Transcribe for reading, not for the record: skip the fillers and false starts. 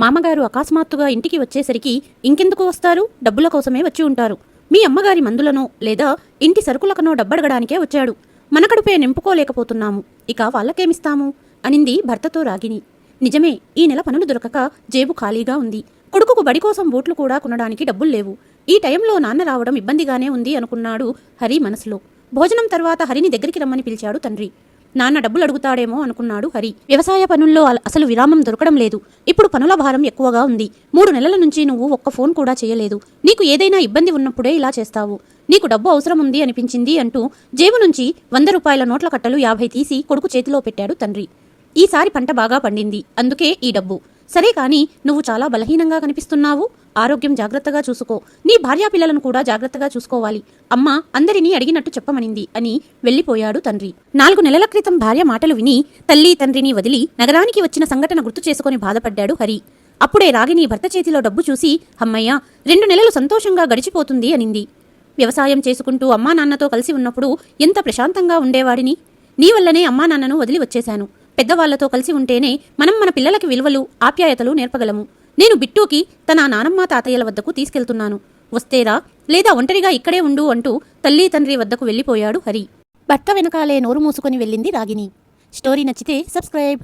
మామగారు అకస్మాత్తుగా ఇంటికి వచ్చేసరికి ఇంకెందుకు వస్తారు? డబ్బుల కోసమే వచ్చి ఉంటారు. మీ అమ్మగారి మందులనో లేదా ఇంటి సరుకులకనో డబ్బడగడానికే వచ్చాడు. మన కడుపే నింపుకోలేకపోతున్నాము, ఇక వాళ్ళకేమిస్తాము అనింది భర్తతో రాగిణి. నిజమే, ఈ నెల పనులు దొరకక జేబు ఖాళీగా ఉంది. కొడుకుకు బడి కోసం బూట్లు కూడా కొనడానికి డబ్బులు లేవు. ఈ టైంలో నాన్న రావడం ఇబ్బందిగానే ఉంది అనుకున్నాడు హరి మనసులో. భోజనం తర్వాత హరిని దగ్గరికి రమ్మని పిలిచాడు తండ్రి. నాన్న డబ్బులు అడుగుతాడేమో అనుకున్నాడు హరి. వ్యవసాయ పనుల్లో అసలు విరామం దొరకడం లేదు. ఇప్పుడు పనుల భారం ఎక్కువగా ఉంది. 3 నెలల నుంచి నువ్వు ఒక్క ఫోన్ కూడా చేయలేదు. నీకు ఏదైనా ఇబ్బంది ఉన్నప్పుడే ఇలా చేస్తావు. నీకు డబ్బు అవసరం ఉంది అనిపించింది అంటూ జేబు నుంచి 100 రూపాయల నోట్ల కట్టలు 50 తీసి కొడుకు చేతిలో పెట్టాడు తండ్రి. ఈసారి పంట బాగా పండింది, అందుకే ఈ డబ్బు. సరే కానీ నువ్వు చాలా బలహీనంగా కనిపిస్తున్నావు. ఆరోగ్యం జాగ్రత్తగా చూసుకో. నీ భార్యాపిల్లలను కూడా జాగ్రత్తగా చూసుకోవాలి. అమ్మ అందరినీ అడిగినట్టు చెప్పమనింది అని వెళ్లిపోయాడు తండ్రి. 4 నెలల క్రితం భార్య మాటలు విని తల్లి తండ్రిని వదిలి నగరానికి వచ్చిన సంఘటన గుర్తు చేసుకుని బాధపడ్డాడు హరి. అప్పుడే రాగిణి భర్త చేతిలో డబ్బు చూసి అమ్మయ్య 2 నెలలు సంతోషంగా గడిచిపోతుంది అనింది. వ్యవసాయం చేసుకుంటూ అమ్మా నాన్నతో కలిసి ఉన్నప్పుడు ఎంత ప్రశాంతంగా ఉండేవాడిని. నీ వల్లనే అమ్మా నాన్నను వదిలి వచ్చేశాను. పెద్దవాళ్లతో కలిసి ఉంటేనే మనం మన పిల్లలకి విలువలు ఆప్యాయతలు నేర్పగలము. నేను బిట్టూకి తన నానమ్మ తాతయ్యల వద్దకు తీసుకెళ్తున్నాను. వస్తేరా లేదా ఒంటరిగా ఇక్కడే ఉండు అంటూ తల్లి తండ్రి వద్దకు వెళ్లిపోయాడు హరి. భర్త వెనకాలే నోరు మూసుకొని వెళ్ళింది రాగిణి. స్టోరీ నచ్చితే సబ్స్క్రైబ్.